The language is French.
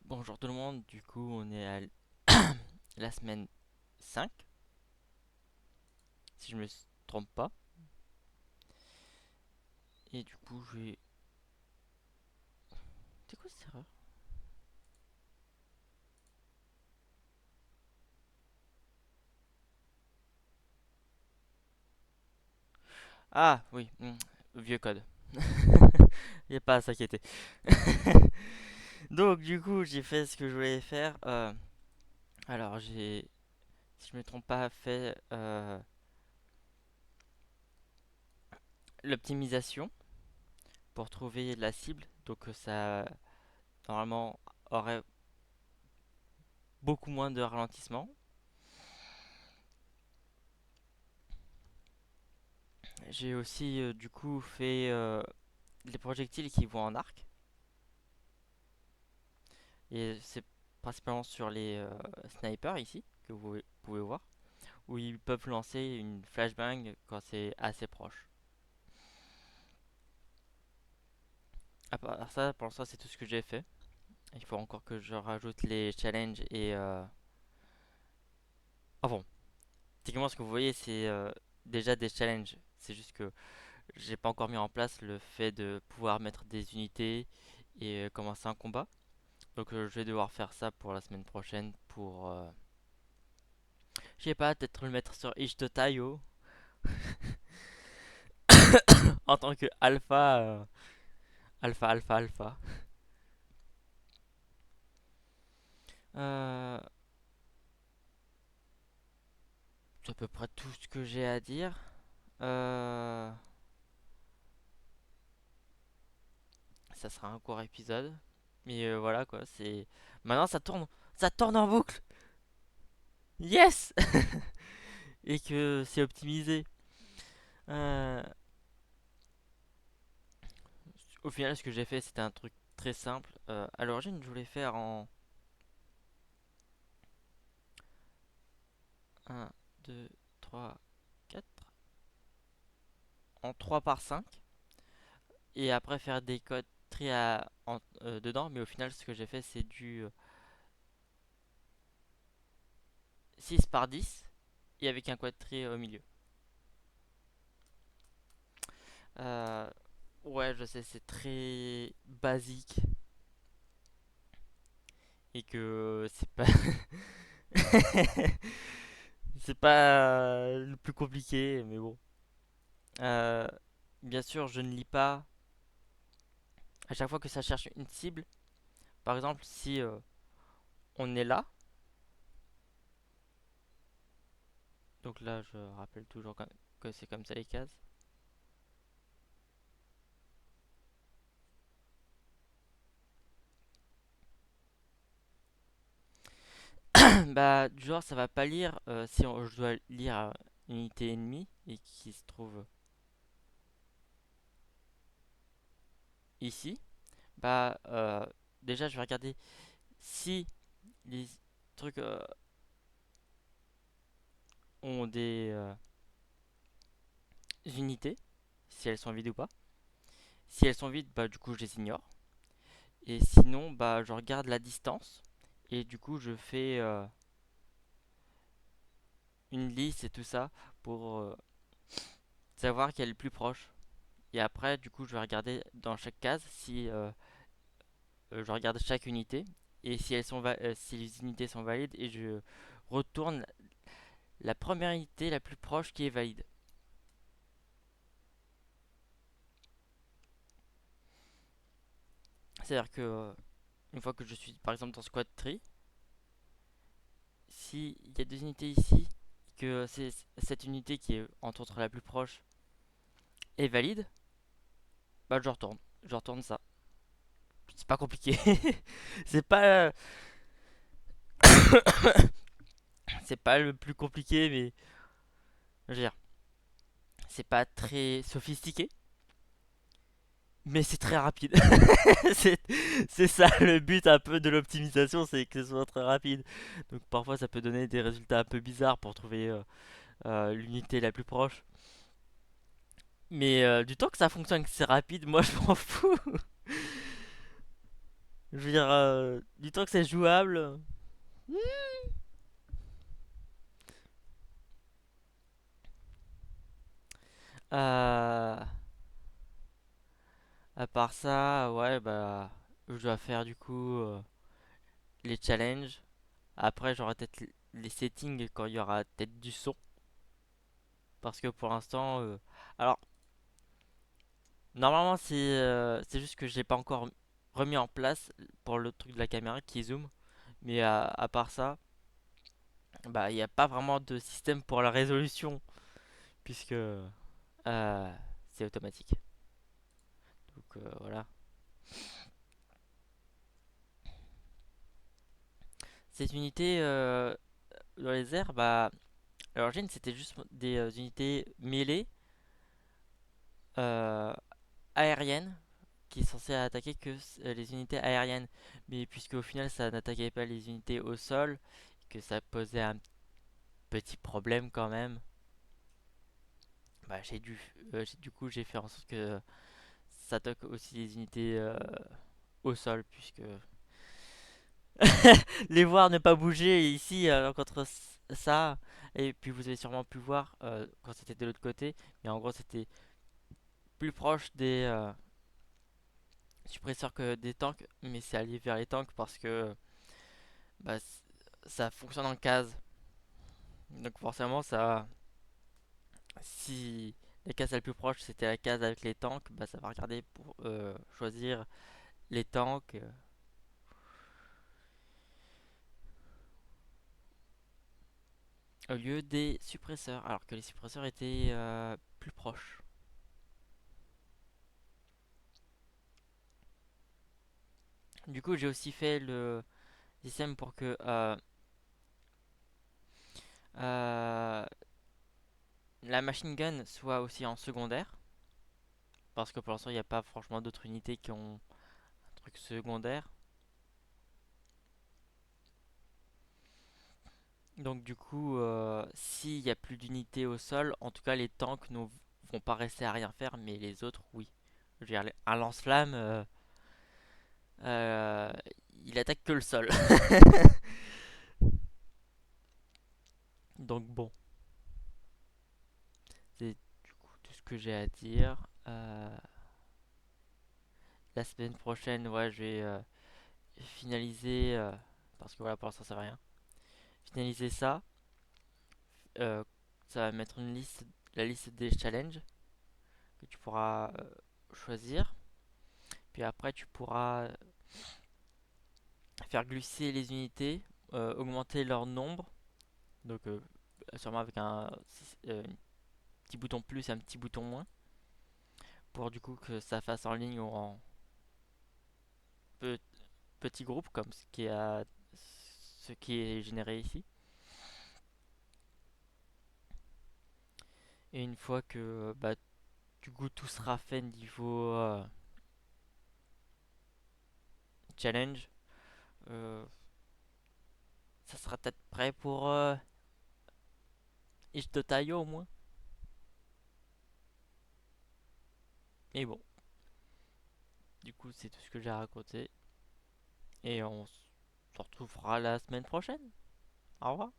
Bonjour tout le monde, du coup on est à la semaine 5 si je me trompe pas. Et du coup je vais... C'est quoi cette erreur? Ah oui, vieux code. Y a pas à s'inquiéter. Donc du coup j'ai fait ce que je voulais faire. Alors j'ai, si je me trompe pas, fait l'optimisation pour trouver la cible. Donc ça normalement aurait beaucoup moins de ralentissement. J'ai aussi du coup fait les projectiles qui vont en arc. Et c'est principalement sur les snipers ici, que vous pouvez voir, où ils peuvent lancer une flashbang quand c'est assez proche. À part ça, pour l'instant, c'est tout ce que j'ai fait. Il faut encore que je rajoute les challenges et... Ah bon, techniquement, ce que vous voyez, c'est déjà des challenges. C'est juste que j'ai pas encore mis en place le fait de pouvoir mettre des unités et commencer un combat. Donc je vais devoir faire ça pour la semaine prochaine pour... je sais pas, peut-être le mettre sur Ishtotayo en tant que alpha, alpha. Euh, c'est à peu près tout ce que j'ai à dire. Euh, ça sera un court épisode. Mais voilà quoi, c'est... Maintenant ça tourne en boucle. Yes. Et que c'est optimisé. Euh, au final, ce que j'ai fait, c'était un truc très simple. À l'origine, je voulais faire en un 2 3 4 en 3 par 5 et après faire des codes tri dedans. Mais au final, ce que j'ai fait, c'est du 6 par 10 et avec un quadrillé au milieu. Euh, ouais, je sais, c'est très basique et que c'est pas c'est pas le plus compliqué, mais bon. Euh, bien sûr, je ne lis pas à chaque fois que ça cherche une cible. Par exemple, si on est là, donc là, je rappelle toujours que c'est comme ça les cases. Bah, du genre, ça va pas lire si je dois lire une unité ennemie et qui se trouve ici. Bah, déjà, je vais regarder si les trucs ont des unités, si elles sont vides ou pas. Si elles sont vides, bah, du coup, je les ignore. Et sinon, bah, je regarde la distance et du coup, je fais une liste et tout ça pour savoir quelle est le plus proche. Et après, du coup, je vais regarder dans chaque case si je regarde chaque unité et si si les unités sont valides et je retourne la première unité la plus proche qui est valide. C'est-à-dire que une fois que je suis par exemple dans squad tree, s'il y a deux unités ici, que c'est cette unité qui est entre autres la plus proche est valide, bah je retourne. Je retourne ça. C'est pas compliqué. c'est pas c'est pas le plus compliqué, mais je veux dire, c'est pas très sophistiqué. Mais c'est très rapide. c'est c'est ça le but un peu de l'optimisation, c'est que ce soit très rapide. Donc parfois ça peut donner des résultats un peu bizarres pour trouver l'unité la plus proche. Mais du temps que ça fonctionne, que c'est rapide, moi je m'en fous. Je veux dire, du temps que c'est jouable. Euh, à part ça, ouais, bah, je dois faire du coup les challenges. Après, j'aurai peut-être les settings quand il y aura peut-être du son. Parce que pour l'instant, alors, normalement, c'est juste que je l'ai pas encore remis en place pour le truc de la caméra qui zoom. Mais à part ça, bah, il n'y a pas vraiment de système pour la résolution. Puisque c'est automatique. Donc voilà. Ces unités dans les airs, bah, à l'origine, c'était juste des unités mêlées euh, aériennes qui est censé attaquer que les unités aériennes. Mais puisque au final ça n'attaquait pas les unités au sol, que ça posait un petit problème quand même, bah du coup j'ai fait en sorte que ça attaque aussi les unités au sol, puisque les voir ne pas bouger ici contre ça. Et puis vous avez sûrement pu voir quand c'était de l'autre côté, mais en gros c'était plus proche des suppresseurs que des tanks, mais c'est allié vers les tanks parce que bah, ça fonctionne en case. Donc forcément, ça, si la case la plus proche c'était la case avec les tanks, bah, ça va regarder pour choisir les tanks au lieu des suppresseurs, alors que les suppresseurs étaient plus proches. Du coup, j'ai aussi fait le système pour que euh, la machine gun soit aussi en secondaire, parce que pour l'instant, il n'y a pas franchement d'autres unités qui ont un truc secondaire. Donc du coup, s'il n'y a plus d'unités au sol, en tout cas les tanks ne vont pas rester à rien faire, mais les autres, oui. Je veux dire, un lance-flamme, euh, il attaque que le sol. Donc bon, c'est du coup tout ce que j'ai à dire. La semaine prochaine, ouais, je vais finaliser, parce que voilà, pour l'instant ça va rien. Finaliser ça, euh, ça va mettre une liste, la liste des challenges que tu pourras choisir. Puis après, tu pourras faire glisser les unités, augmenter leur nombre, donc sûrement avec un petit bouton plus et un petit bouton moins, pour du coup que ça fasse en ligne ou en pe- petit groupe comme ce qui est généré ici. Et une fois que bah, du coup tout sera fait niveau challenge, euh, ça sera peut-être prêt pour Ishtotayo au moins. Mais bon, du coup c'est tout ce que j'ai à raconter. Et on se retrouvera la semaine prochaine. Au revoir.